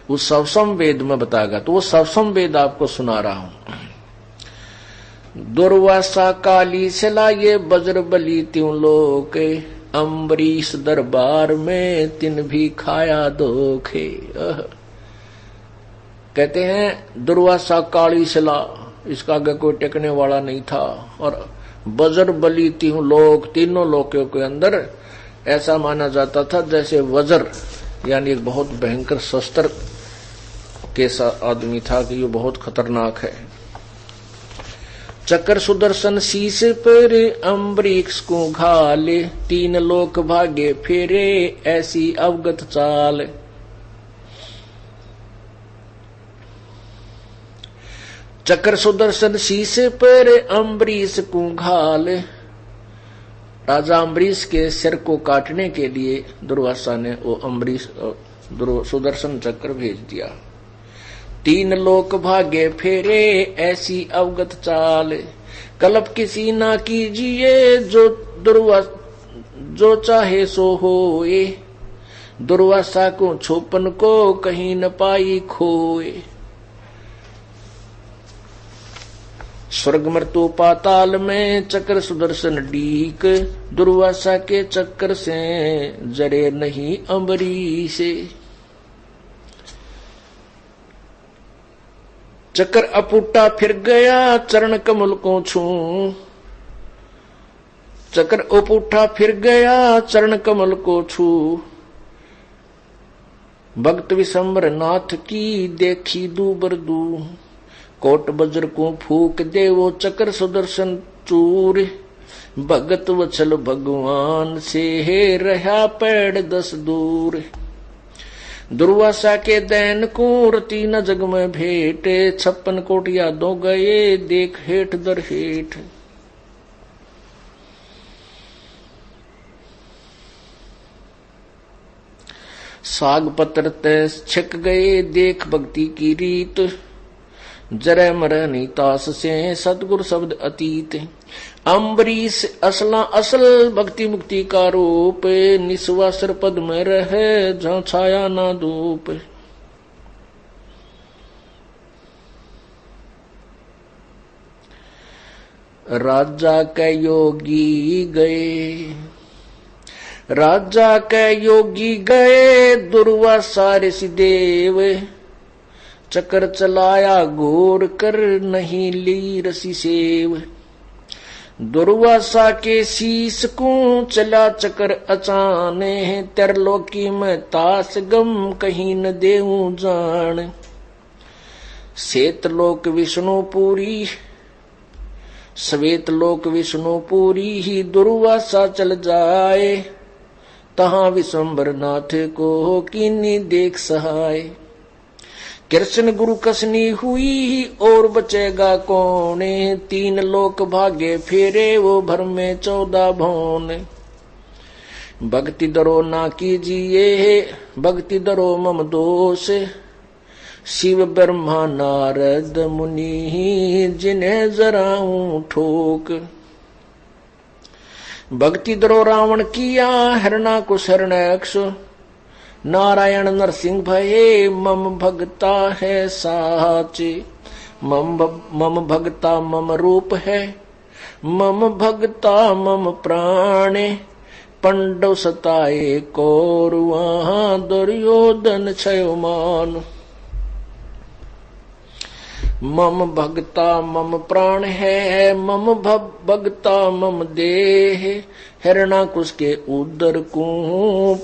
उस सवसम वेद में बताएगा। तो वो सवसम वेद आपको सुना रहा हूं। दुर्वासा काली सला ये बज्र बली त्यों लोक, अम्बरीश दरबार में तिन भी खाया धोखे। कहते हैं दुर्वासा काली सला, इसका आगे कोई टेकने वाला नहीं था। और बज्र बली त्यों लोक, तीनों लोकों के अंदर ऐसा माना जाता था जैसे वज्र यानी एक बहुत भयंकर शस्त्र के आदमी था कि ये बहुत खतरनाक है। चक्र सुदर्शन शीश पर अम्बरीक्ष को घाले, तीन लोक भागे फेरे ऐसी अवगत चाल। चक्र सुदर्शन शीश पर अम्बरीश को घाल, राजा अम्बरीश के सिर को काटने के लिए दुर्वासा ने वो अम्बरीश सुदर्शन चक्र भेज दिया। तीन लोक भागे फेरे ऐसी अवगत चाल, कल्प किसी ना कीजिए जो चाहे सो होए, दुर्वासा को छोपन को कहीं न पाई खोए। स्वर्ग मृत्यु पाताल में चक्र सुदर्शन डीक, दुर्वासा के चक्कर से जरे नहीं अम्बरीश। चक्र अपुटा फिर गया चरण कमल को छू, चक्र अपुटा फिर गया चरण कमल को छू। भक्त विशंबर नाथ की देखी दूबर दू, कोट बज्र को फूक दे वो चक्र सुदर्शन चूर। भगत वचल भगवान से है रहा पेड़ 10 दूर। दुर्वासा के दैन को रती न जग में भेंट, 56 कोट यादों गए देख हेठ दर हेठ। साग पत्र ते छिक गए देख भक्ति की रीत, जरे मरे नीतास से सतगुरु शब्द अतीत। अम्बरीश असला असल भक्ति मुक्ति का रूप, निस्वासर पद में रहे जहाँ छाया ना धूप। राजा के योगी गए, राजा के योगी गए दुर्वासा ऋषि देव। चक्र चलाया घोर कर नहीं ली रसी सेव, दुर्वासा के शीश को चला चक्र अचाने। त्रिलोकी में तास गम कहीं न देऊं जान, श्वेतलोक विष्णुपुरी श्वेतलोक विष्णुपुरी ही दुर्वासा चल जाए। तहां विशंबर नाथ को किन्नी देख सहाय। कृष्ण गुरु कसनी हुई और बचेगा कौन, तीन लोक भागे फेरे वो भर में 14 भौन। भक्ति दरो ना कीजिए भक्ति दरो मम दोष, शिव ब्रह्मा नारद मुनि जिन्हें जराऊं ठोक। भक्ति दरो रावण किया हरणा को शरणक्ष, नारायण नरसिंह भये मम भगता है साचे। मम भगता मम रूप है, मम भगता मम प्राणे। पंडव सताए कौरवा दुर्योधन क्षयमान। मम भगता मम प्राण है, मम भगता मम देह। हिरणाकुश के उदर को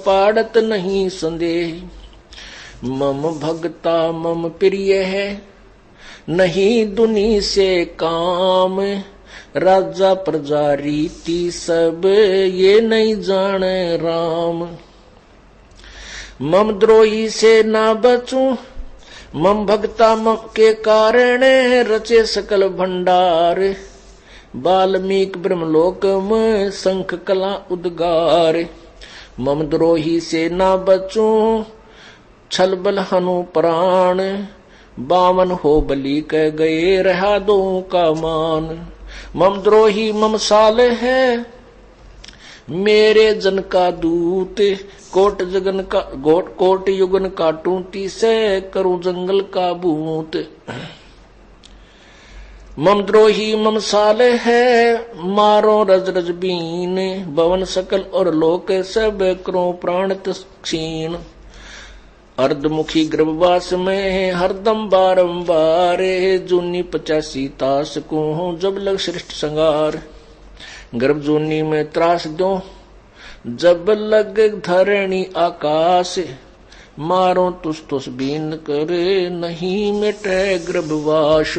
पाड़त नहीं संदेह। मम भगता मम प्रिय है, नहीं दुनी से काम। राजा प्रजा रीति सब ये नहीं जाने राम। मम द्रोही से ना बचूं, मम भगता मम के कारण रचे सकल भंडार। वाल्मीकि ब्रह्मलोक में शंख कला उद्गार। मम द्रोही से ना बचूं, छल बल हनु प्राण। बावन हो बलि कह गए रहा दो का मान। मम द्रोही मम साल है, मेरे जन का दूत। कोट युगन काटूं तीसे करूं जंगल का भूत। मम द्रोही मम साल है मारो रज रज बीन, भवन सकल और लोक सब करो प्राण क्षीण। अर्धमुखी गर्भवास में हरदम बारंबार, जूनी 85 तास को जब लग श्रेष्ठ संगार। गर्भ जूनी में त्रास दो जब लग धरणी आकाश, मारो तुस तुस बीन करे नहीं मिटे गर्भवास।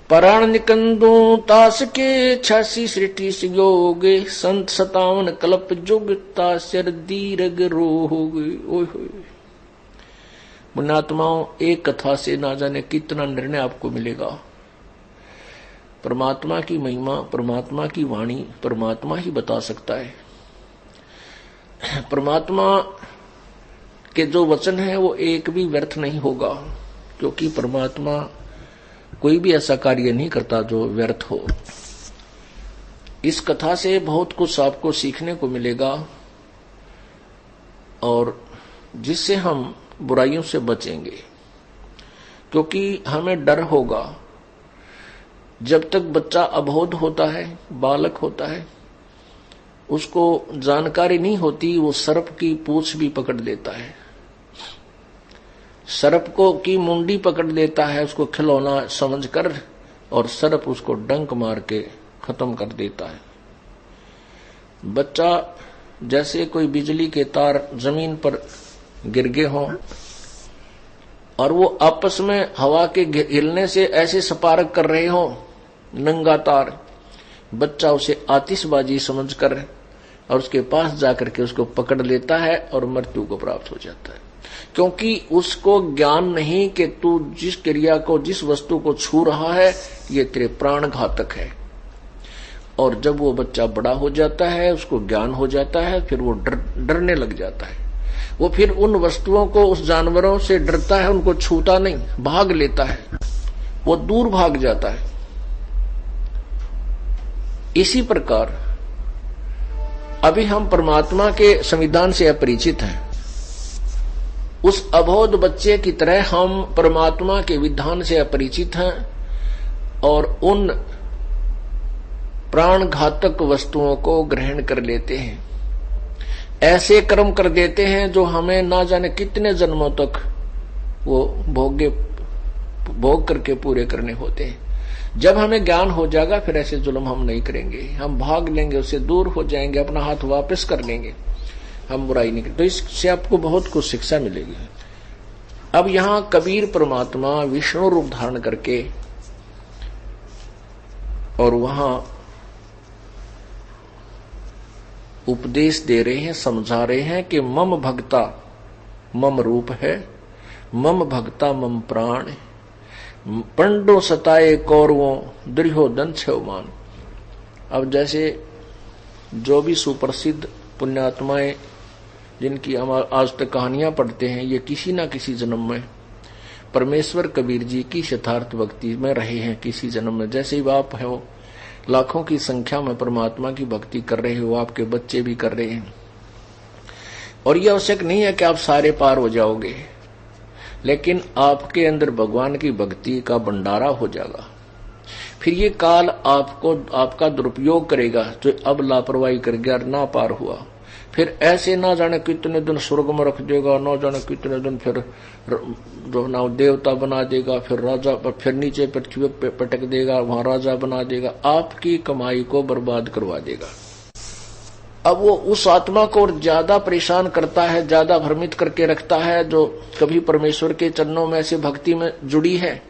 प्राण निकंदू तास के 86 सृष्टि योग, संत 57 कल्प जुग तासर दीर्घ रोग। ओए होए पुण्यात्माओं, एक कथा से ना जाने कितना निर्णय आपको मिलेगा। परमात्मा की महिमा, परमात्मा की वाणी परमात्मा ही बता सकता है। परमात्मा के जो वचन है वो एक भी व्यर्थ नहीं होगा, क्योंकि परमात्मा कोई भी ऐसा कार्य नहीं करता जो व्यर्थ हो। इस कथा से बहुत कुछ आपको सीखने को मिलेगा और जिससे हम बुराइयों से बचेंगे, क्योंकि हमें डर होगा। जब तक बच्चा अबोध होता है, बालक होता है, उसको जानकारी नहीं होती, वो सर्प की पूंछ भी पकड़ लेता है, सर्प को की मुंडी पकड़ लेता है उसको खिलौना समझकर, और सर्प उसको डंक मार के खत्म कर देता है। बच्चा जैसे कोई बिजली के तार जमीन पर गिर गए हों और वो आपस में हवा के हिलने से ऐसे स्पार्क कर रहे हों नंगा तार, बच्चा उसे आतिशबाजी समझकर और उसके पास जाकर के उसको पकड़ लेता है और मृत्यु को प्राप्त हो जाता है, क्योंकि उसको ज्ञान नहीं कि तू जिस क्रिया को, जिस वस्तु को छू रहा है ये तेरे प्राण घातक है। और जब वो बच्चा बड़ा हो जाता है, उसको ज्ञान हो जाता है, फिर वो डरने लग जाता है। वो फिर उन वस्तुओं को, उस जानवरों से डरता है, उनको छूता नहीं, भाग लेता है, वो दूर भाग जाता है। इसी प्रकार अभी हम परमात्मा के संविधान से अपरिचित हैं। उस अबोध बच्चे की तरह हम परमात्मा के विधान से अपरिचित हैं और उन प्राण घातक वस्तुओं को ग्रहण कर लेते हैं, ऐसे कर्म कर देते हैं जो हमें ना जाने कितने जन्मों तक वो भोग करके पूरे करने होते हैं। जब हमें ज्ञान हो जाएगा फिर ऐसे जुल्म हम नहीं करेंगे, हम भाग लेंगे, उससे दूर हो जाएंगे, अपना हाथ वापस कर लेंगे, हम बुराई नहीं करेंगे। तो इससे आपको बहुत कुछ शिक्षा मिलेगी। अब यहां कबीर परमात्मा विष्णु रूप धारण करके और वहां उपदेश दे रहे हैं, समझा रहे हैं कि मम भक्ता, मम रूप है, मम भक्ता मम प्राण, पंडो सताए कौरवों दुर्योधन छवमान। अब जैसे जो भी सुप्रसिद्ध पुण्यात्माएं जिनकी हम आज तक कहानियां पढ़ते हैं, ये किसी न किसी जन्म में परमेश्वर कबीर जी की यथार्थ भक्ति में रहे हैं। किसी जन्म में, जैसे ही आप हो लाखों की संख्या में परमात्मा की भक्ति कर रहे हो, आपके बच्चे भी कर रहे हैं, और यह आवश्यक नहीं है कि आप सारे पार हो जाओगे, लेकिन आपके अंदर भगवान की भक्ति का भंडारा हो जाएगा। फिर ये काल आपको, आपका दुरुपयोग करेगा जो अब लापरवाही कर गया, ना पार हुआ, फिर ऐसे ना जाने कितने दिन स्वर्ग में रख देगा, ना जाने कितने दिन फिर जो ना देवता बना देगा, फिर राजा, फिर नीचे पृथ्वी पे पटक देगा, वहां राजा बना देगा, आपकी कमाई को बर्बाद करवा देगा। अब वो उस आत्मा को और ज्यादा परेशान करता है, ज्यादा भ्रमित करके रखता है जो कभी परमेश्वर के चरणों में से भक्ति में जुड़ी है।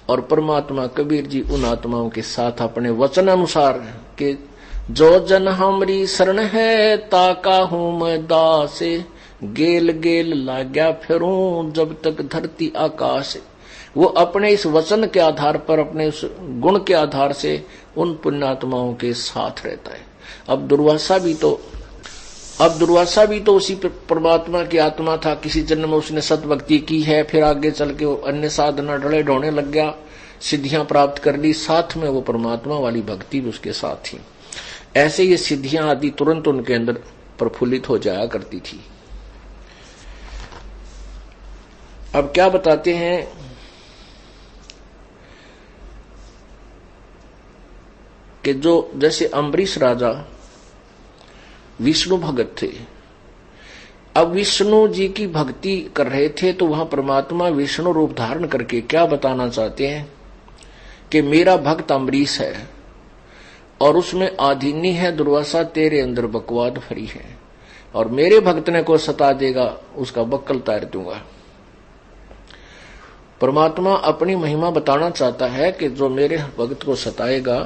और परमात्मा कबीर जी उन आत्माओं के साथ अपने वचन अनुसार कि जो जन हमरी शरण है ताका हूं मैं दास, गेल गेल लाग्या फिरूं जब तक धरती आकाश। वो अपने इस वचन के आधार पर, अपने उस गुण के आधार से उन पुण्यात्माओं के साथ रहता है। अब दुर्वासा भी तो उसी परमात्मा की आत्मा था। किसी जन्म में उसने सतभक्ति की है, फिर आगे चल के वो अन्य साधना डले ढोने लग गया, सिद्धियां प्राप्त कर ली, साथ में वो परमात्मा वाली भक्ति भी उसके साथ थी। ऐसे ये सिद्धियां आदि तुरंत उनके अंदर प्रफुल्लित हो जाया करती थी। अब क्या बताते हैं कि जो जैसे अम्बरीश राजा विष्णु भगत थे, अब विष्णु जी की भक्ति कर रहे थे तो वहां परमात्मा विष्णु रूप धारण करके क्या बताना चाहते हैं कि मेरा भक्त अम्बरीश है और उसमें आधीनी है दुर्वासा, तेरे अंदर बकवाद भरी है और मेरे भक्त ने को सता देगा उसका बक्कल तार दूंगा। परमात्मा अपनी महिमा बताना चाहता है कि जो मेरे भक्त को सताएगा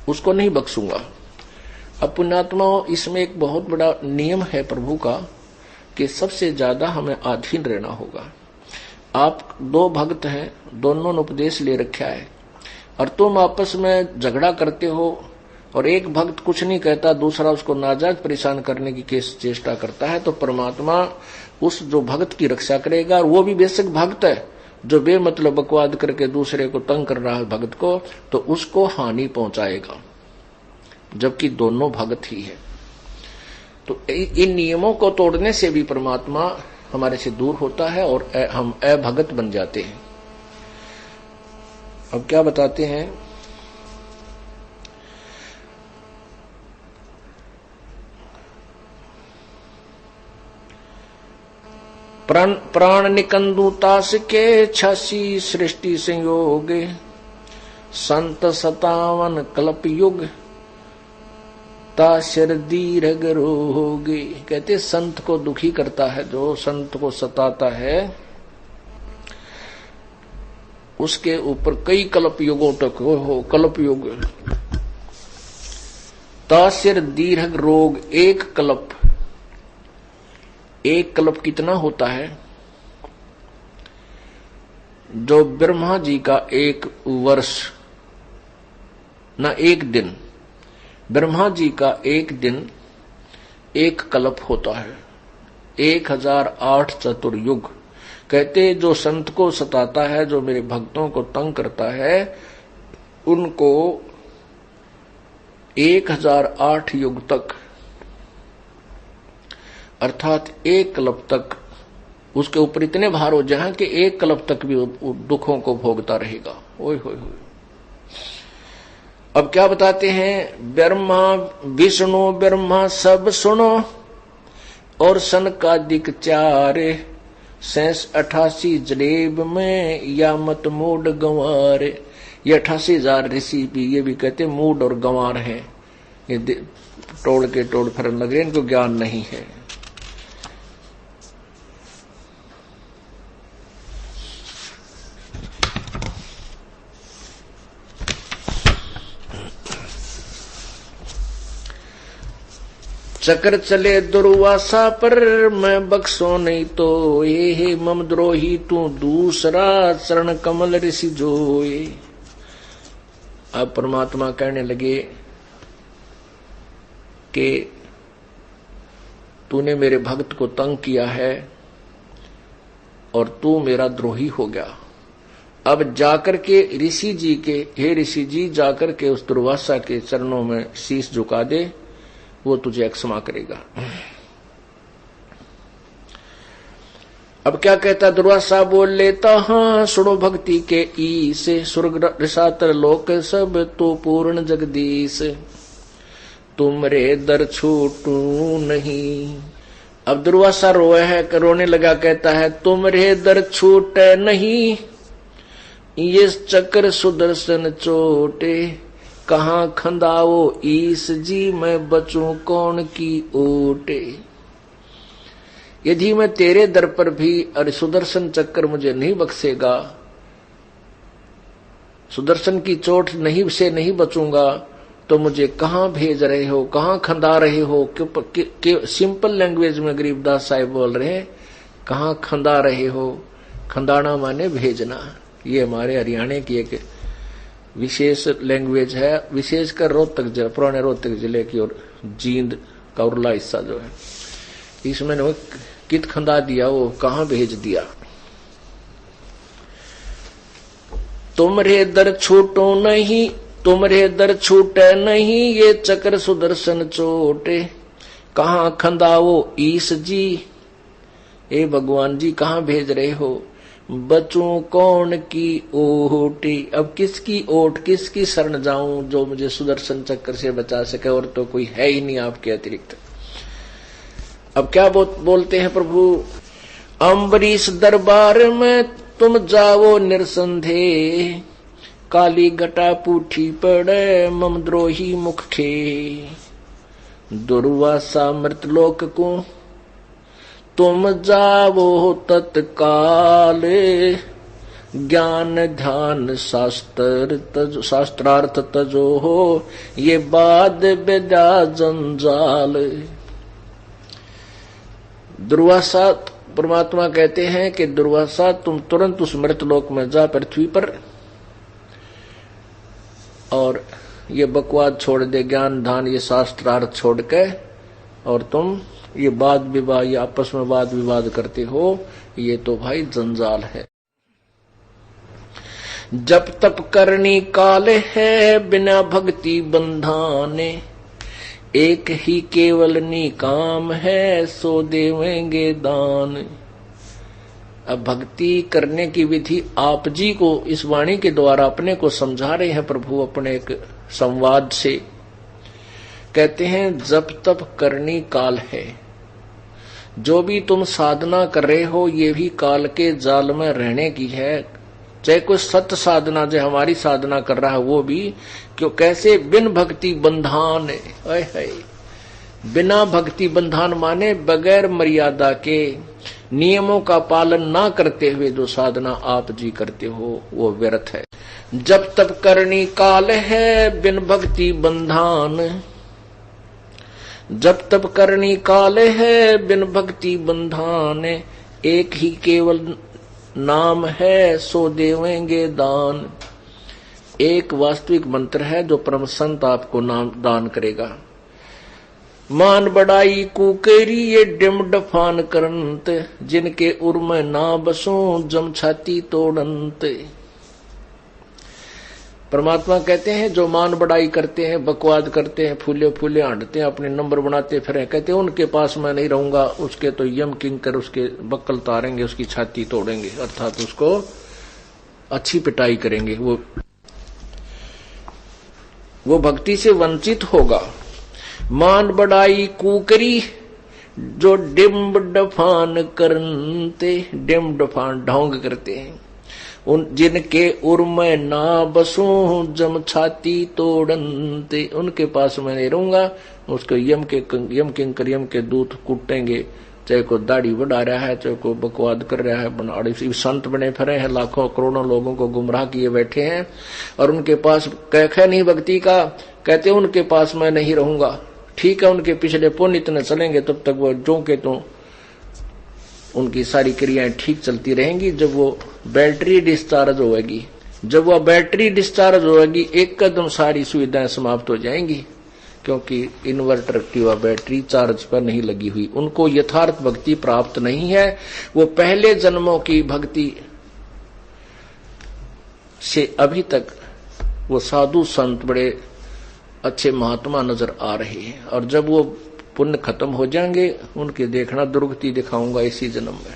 उसको नहीं बख्शूंगा। अब पुण्यात्माओं, इसमें एक बहुत बड़ा नियम है प्रभु का कि सबसे ज्यादा हमें अधीन रहना होगा। आप दो भक्त हैं, दोनों ने उपदेश ले रखा है और तुम आपस में झगड़ा करते हो और एक भक्त कुछ नहीं कहता, दूसरा उसको नाजायज परेशान करने की चेष्टा करता है, तो परमात्मा उस जो भक्त की रक्षा करेगा और वो भी बेशक भक्त है जो बेमतलब बकवाद करके दूसरे को तंग कर रहा है भक्त को, तो उसको हानि पहुंचाएगा, जबकि दोनों भक्त ही है। तो इन नियमों को तोड़ने से भी परमात्मा हमारे से दूर होता है और हम अभगत बन जाते हैं। अब क्या बताते हैं, प्राण निकंदुतास के 86 सृष्टि संयोग, संत 57 कल्प युग, ताशर दीर्घ रोगे। कहते संत को दुखी करता है, जो संत को सताता है उसके ऊपर कई कल्प युगों तक हो कल्प युग। ताशर दीर्घ रोग, एक कल्प कितना होता है? जो ब्रह्मा जी का एक वर्ष ना एक दिन, ब्रह्मा जी का एक दिन एक कल्प होता है, 1008 चतुर्युग। कहते जो संत को सताता है, जो मेरे भक्तों को तंग करता है, उनको 1008 युग तक अर्थात एक कल्प तक उसके ऊपर इतने भार हो जाए कि एक कल्प तक भी दुखों को भोगता रहेगा। ओए होए होए। अब क्या बताते हैं, ब्रह्मा विष्णु ब्रह्मा सब सुनो और सनकादिक 4, 88 जलेब में या मत मूड गंवार। ये 88,000 ऋषि भी ये भी कहते मूड और गंवार हैं, ये टोड़ के टोड़ फिर लग रहे, इनको ज्ञान नहीं है। चक्र चले दुर्वासा पर मैं बख्सो नहीं तो, ये हे मम द्रोही तू दूसरा चरण कमल ऋषि जोए। अब परमात्मा कहने लगे कि तूने मेरे भक्त को तंग किया है और तू मेरा द्रोही हो गया। अब जाकर के ऋषि जी के, हे ऋषि जी जाकर के उस दुर्वासा के चरणों में शीश झुका दे, वो तुझे क्षमा करेगा। अब क्या कहता दुर्वासा बोल लेता, हाँ सुनो भक्ति के ईस, स्वर्ग रसातर लोक सब तो पूर्ण जगदीश, तुमरे दर छूटू नहीं। अब दुर्वासा रोए है, रोने लगा, कहता है तुमरे दर छूटे नहीं, ये चक्र सुदर्शन चोटे, कहाँ खंदाओ ईस जी मैं बचूं कौन की ओटे। यदि मैं तेरे दर पर भी अरे सुदर्शन चक्र मुझे नहीं बख्शेगा, सुदर्शन की चोट नहीं से नहीं बचूंगा, तो मुझे कहाँ भेज रहे हो, कहाँ खंदा रहे हो। सिंपल लैंग्वेज में गरीबदास साहिब बोल रहे हैं, कहाँ खंदा रहे हो। खंदाना माने भेजना, ये हमारे हरियाणा की एक विशेष लैंग्वेज है, विशेषकर रोहतक, पुराने रोहतक जिले की और जींद का उरला हिस्सा जो है, इसमें वो कित खंदा दिया, वो कहाँ भेज दिया। तुमरे दर छूटो नहीं, तुमरे दर छूटे नहीं, ये चक्र सुदर्शन चोटे, कहाँ खंदाओ ईश जी, ए भगवान जी कहाँ भेज रहे हो? बचूं कौन की ओटी, अब किसकी ओट किसकी शरण जाऊं जो मुझे सुदर्शन चक्र से बचा सके, और तो कोई है ही नहीं आपके अतिरिक्त। अब क्या बोलते हैं प्रभु, अम्बरीश दरबार में तुम जाओ निरसंदेह, काली घटा पूठी पड़े ममद्रोही मुख खे, दुर्वासा मृतलोक को तुम जावो तत्काल, ज्ञान ध्यान शास्त्रार्थ तजो हो, ये बाद विद्या जंजाल। दुर्वासा परमात्मा कहते हैं कि दुर्वासा तुम तुरंत उस मृतलोक में जा पृथ्वी पर, और ये बकवाद छोड़ दे, ज्ञान ध्यान ये शास्त्रार्थ छोड़ के, और तुम ये वाद विवाद, ये आपस में वाद विवाद करते हो, ये तो भाई जंजाल है। जब तप करनी काल है बिना भक्ति बंधाने, एक ही केवल निकाम है सो देवेंगे दान। अब भक्ति करने की विधि आप जी को इस वाणी के द्वारा अपने को समझा रहे हैं प्रभु अपने एक संवाद से। कहते हैं जब तप करनी काल है, जो भी तुम साधना कर रहे हो ये भी काल के जाल में रहने की है। चाहे कोई सत्य साधना जो हमारी साधना कर रहा है वो भी, क्यों कैसे बिन भक्ति बंधान है, बिना भक्ति बंधान माने बगैर मर्यादा के नियमों का पालन ना करते हुए जो साधना आप जी करते हो वो व्यर्थ है। जब तब करनी काल है बिन भक्ति बंधान, जब तब करनी काल है बिन भक्ति बंधान, एक ही केवल नाम है सो देवेंगे दान। एक वास्तविक मंत्र है जो परम संत आपको नाम दान करेगा। मान बड़ाई कुकेरी ये डिम डफान करंत, जिनके उर में ना बसों जम छाती तोड़ंत। परमात्मा कहते हैं जो मान बड़ाई करते हैं, बकवाद करते हैं, फूले फूले हांडते हैं, अपने नंबर बनाते फिर, कहते हैं उनके पास मैं नहीं रहूंगा, उसके तो यम किंकर उसके बक्कल तारेंगे, उसकी छाती तोड़ेंगे, अर्थात उसको अच्छी पिटाई करेंगे, वो भक्ति से वंचित होगा। मान बड़ाई कुकरी जो डिम्ब डफान करते, डिम्ब डफान ढोंग करते हैं, उन जिनके उर्म ना बसों जम छाती तोड़नते, उनके पास मैं नहीं रहूंगा, उसको यम किंकर यम के दूत कुटेंगे। चाहे को दाढ़ी बढ़ा रहा है, चाहे को बकवाद कर रहा है, बनाड़ी संत बने फिरे हैं, लाखों करोड़ों लोगों को गुमराह किए बैठे हैं, और उनके पास कैखे नहीं भक्ति का, कहते उनके पास मैं नहीं रहूंगा। ठीक है, उनके पिछले पुण्य इतने चलेंगे तब तक वो जो के तो उनकी सारी क्रियाएं ठीक चलती रहेंगी। जब वो बैटरी डिस्चार्ज होगी, जब वह बैटरी डिस्चार्ज होगी एक कदम सारी सुविधाएं समाप्त हो जाएंगी, क्योंकि इन्वर्टर की वह बैटरी चार्ज पर नहीं लगी हुई। उनको यथार्थ भक्ति प्राप्त नहीं है, वो पहले जन्मों की भक्ति से अभी तक वो साधु संत बड़े अच्छे महात्मा नजर आ रहे हैं, और जब वो पुण्य खत्म हो जाएंगे उनके देखना दुर्गति दिखाऊंगा इसी जन्म में।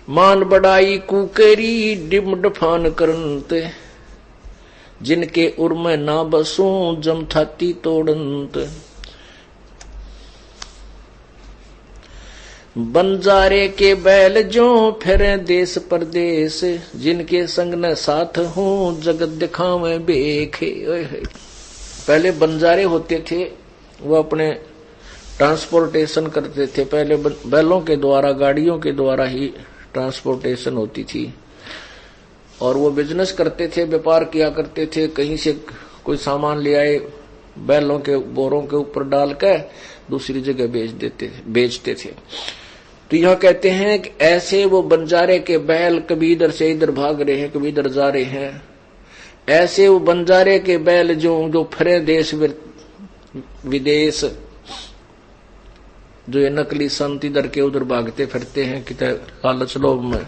मान बड़ाई कुकेरी डिम डफान करंत, जिनके उर्म ना बसों जम छाती तोड़ंत। बंजारे के बैल जो फिरे देश परदेश, जिनके संग न साथ हूं जगत दिखावे बेखे। पहले बंजारे होते थे, वो अपने ट्रांसपोर्टेशन करते थे, पहले बैलों के द्वारा गाड़ियों के द्वारा ही ट्रांसपोर्टेशन होती थी, और वो बिजनेस करते थे, व्यापार किया करते थे। कहीं से कोई सामान ले आए, बैलों के बोरों के ऊपर डाल कर दूसरी जगह बेचते थे। तो यह कहते हैं कि ऐसे वो बंजारे के बैल कभी इधर से इधर भाग रहे हैं, कभी इधर जा रहे हैं। ऐसे वो बंजारे के बैल जो फिरे देश विदेश, जो ये नकली संत इधर के उधर भागते फिरते हैं, कित लालच लोभ में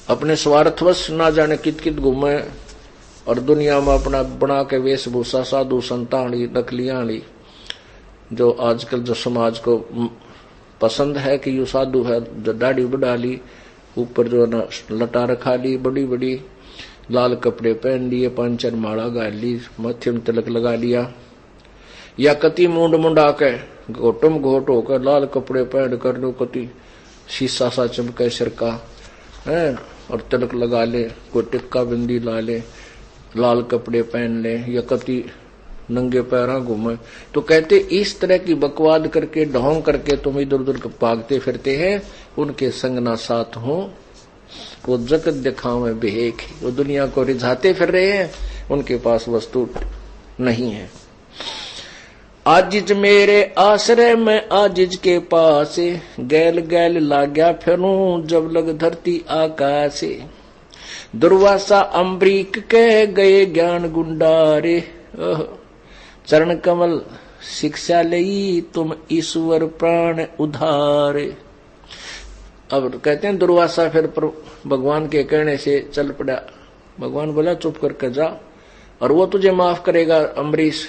अपने स्वार्थवश ना जाने कित कित घूमे, और दुनिया में अपना बना के वेशभूषा साधु संतानी नकलियां जो आजकल जो समाज को पसंद है कि यू साधु है, जो दाढ़ी बढ़ा ली, ऊपर जो ना लटा रखा ली, बड़ी बड़ी लाल कपड़े पहन लिए, 5-4 माला गाल ली, माथे में तिलक लगा लिया, या कति मुंड मुंडा के घोटम घोट होकर लाल कपड़े पहन कर लो, कति शीशा सा चमके सिर का है, और तिलक लगा ले, कोई टिक्का बिंदी ला ले, लाल कपड़े पहन ले, या कति नंगे पैरा घूमे। तो कहते इस तरह की बकवाद करके ढोंग करके तुम इधर उधर भागते फिरते हैं, उनके संग ना साथ हो, वो जगत दिखावे बेहेक, वो दुनिया को रिझाते फिर रहे हैं, उनके पास वस्तु नहीं है। आजिज मेरे आश्रय में आजिज के पास, गैल गैल लाग्या फिरूं जब लग धरती आकाश। दुर्वासा अम्बरीक कह गए ज्ञान गुंडारे, चरण कमल शिक्षा लई तुम ईश्वर प्राण उधारे। अब कहते हैं दुर्वासा फिर भगवान के कहने से चल पड़ा। भगवान बोला चुप करके जा, और वो तुझे माफ करेगा अम्बरीश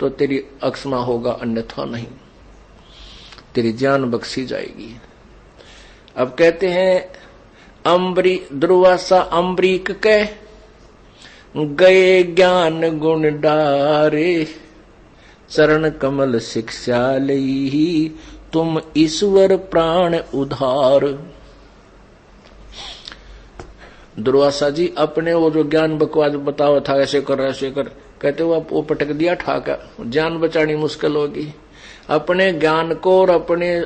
तो तेरी अक्षमा होगा, अन्यथा नहीं, तेरी जान बख्शी जाएगी। अब कहते हैं दुर्वासा अम्बरीक कह गए ज्ञान गुण डारे, चरण कमल शिक्षा लई तुम ईश्वर प्राण उधार। दुर्वासा जी अपने वो जो ज्ञान बकवाद बतावा था, ऐसे कर ऐसे कर, कहते वो पटक दिया ठाका, जान बचानी मुश्किल होगी। अपने ज्ञान को और अपने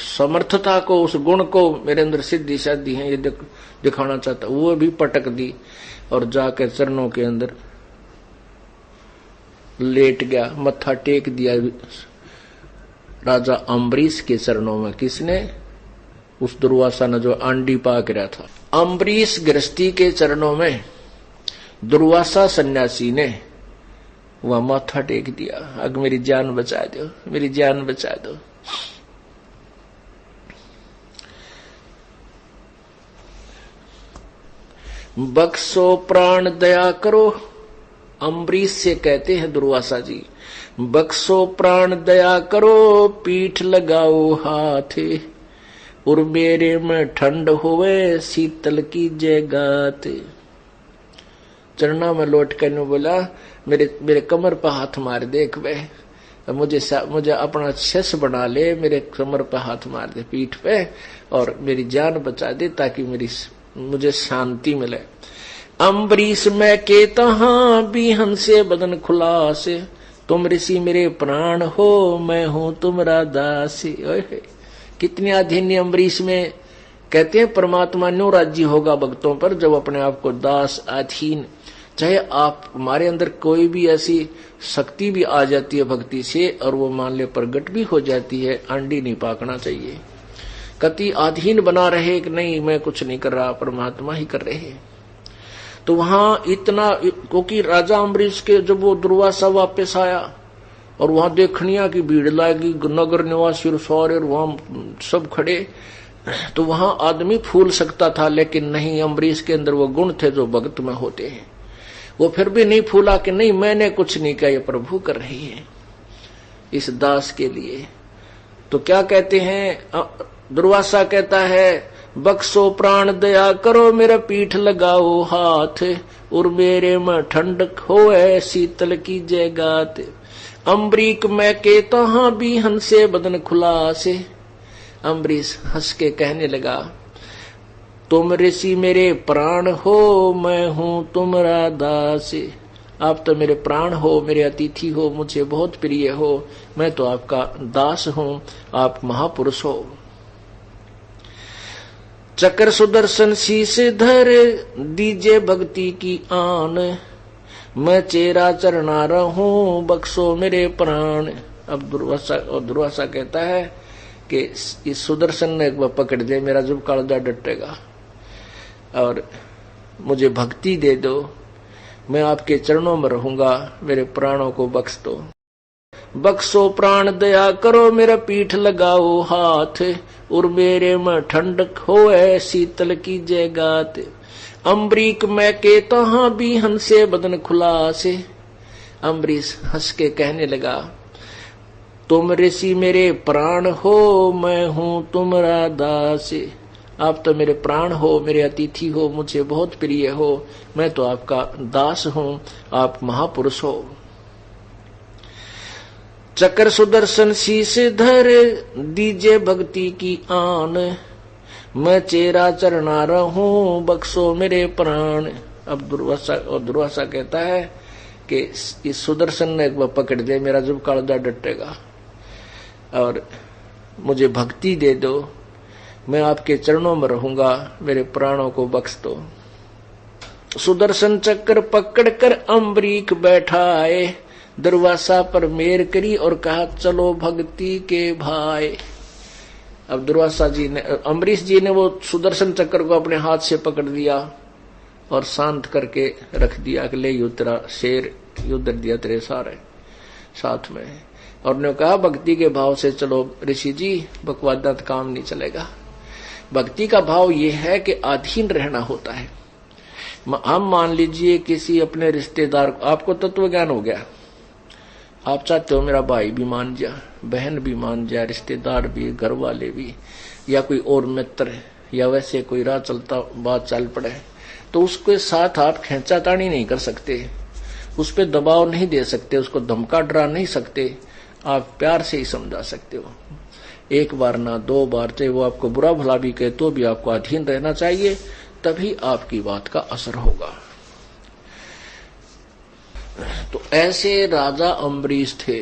समर्थता को, उस गुण को, मेरे अंदर सिद्धि साधी है ये दिखाना चाहता, वो भी पटक दी और जाकर चरणों के अंदर लेट गया, मत्था टेक दिया राजा अम्बरीश के चरणों में। किसने? उस दुर्वासा ने जो आंडी पाक रहा था। अम्बरीश गृहस्थी के चरणों में दुर्वासा सन्यासी ने वह माथा टेक दिया, अग मेरी जान बचा दो, मेरी जान बचा दो। बख्शो प्राण दया करो, अम्बरीश से कहते हैं दुर्वासा जी, बख्शो प्राण दया करो, पीठ लगाओ हाथ, और मेरे में ठंड होवे शीतल की जगात। चरणा में लौट कर बोला, मेरे कमर पर हाथ मार देख वे, मुझे अपना शिष्य बना ले, मेरे कमर पर हाथ मार दे पीठ पे, और मेरी जान बचा दे ताकि मुझे शांति मिले। अम्बरीश मैं के तहां बीहन से बदन खुलास, तुम ऋषि मेरे प्राण हो, मैं हूं तुम्हारा दास। कितनी अधीन अम्बरीश में। कहते हैं परमात्मा न्यू राज्य होगा भक्तों पर जब अपने आप को दास अधीन, चाहे आप हमारे अंदर कोई भी ऐसी शक्ति भी आ जाती है भक्ति से, और वो मान ले प्रगट भी हो जाती है, अंडी नहीं पाकना चाहिए। कति अधीन बना रहे कि नहीं मैं कुछ नहीं कर रहा, परमात्मा ही कर रहे हैं। तो वहां इतना, क्योंकि राजा अम्बरीश के जब वो दुर्वासा वापस आया और वहां देखनिया की भीड़ लगी, नगर निवासी और सारे वहां सब खड़े, तो वहां आदमी फूल सकता था, लेकिन नहीं, अम्बरीश के अंदर वो गुण थे जो भक्त में होते हैं। वो फिर भी नहीं फूला कि नहीं मैंने कुछ नहीं किया, ये प्रभु कर रही है इस दास के लिए। तो क्या कहते हैं, दुर्वासा कहता है, बख्शो प्राण दया करो, मेरा पीठ लगाओ हाथ, और मेरे में ठंडक होए शीतल की जगात। अम्बरीक मैं के तहां भी हंसे बदन खुलासे। अम्बरीश हंस के कहने लगा, तुम ऋषि मेरे प्राण हो, मैं हूं तुम्हारा दास। आप तो मेरे प्राण हो, मेरे अतिथि हो, मुझे बहुत प्रिय हो, मैं तो आपका दास हूं, आप महापुरुष हो। चक्र सुदर्शन शीश धर दीजे भक्ति की आन, मैं चेरा चरना रहूं, बख्शो मेरे प्राण। अब दुर्वासा कहता है कि इस सुदर्शन ने एक बार पकड़ दे, मेरा जब कालजा डटेगा, और मुझे भक्ति दे दो, मैं आपके चरणों में रहूंगा, मेरे प्राणों को बख्श दो। बख्शो प्राण दया करो, मेरा पीठ लगाओ हाथ, और मेरे में ठंडक होए शीतल की जगात। अम्बरीक मैं के तहां भी हंसे बदन खुला से। अम्बरीश हंस के कहने लगा, तुम ऋषि मेरे प्राण हो, मैं हूं तुम्हारा दास। आप तो मेरे प्राण हो, मेरे अतिथि हो, मुझे बहुत प्रिय हो, मैं तो आपका दास हूं, आप महापुरुष हो। चक्र सुदर्शन शीश धर दीजे भक्ति की आन, मैं चेरा चरना रहूं, बख्शो मेरे प्राण। अब दुर्वासा कहता है कि इस सुदर्शन ने एक बार पकड़ दे, मेरा जब कालजा डटेगा, और मुझे भक्ति दे दो, मैं आपके चरणों में रहूंगा, मेरे प्राणों को बख्श दो। सुदर्शन चक्र पकड़कर अम्बरीक बैठा आए, दुर्वासा पर मेर करी और कहा, चलो भक्ति के भाई। अब दुर्वासा जी ने, अम्बरीश जी ने वो सुदर्शन चक्र को अपने हाथ से पकड़ दिया और शांत करके रख दिया कि ले यू तेरा शेर युद्ध दिया तेरे सारे साथ में, और ने कहा भक्ति के भाव से चलो ऋषि जी, बकवादा काम नहीं चलेगा। भक्ति का भाव ये है कि अधीन रहना होता है। हम मान लीजिए किसी अपने रिश्तेदार को, आपको तत्व ज्ञान हो गया, आप चाहते हो मेरा भाई भी मान जा, बहन भी मान जाए, रिश्तेदार भी, घर वाले भी, या कोई और मित्र, या वैसे कोई राह चलता बात चल पड़े, तो उसके साथ आप खींचातानी नहीं कर सकते, उस पर दबाव नहीं दे सकते, उसको धमका डरा नहीं सकते, आप प्यार से ही समझा सकते हो। एक बार ना दो बार, चाहे वो आपको बुरा भला भी कहे तो भी आपको अधीन रहना चाहिए, तभी आपकी बात का असर होगा। तो ऐसे राजा अम्बरीश थे।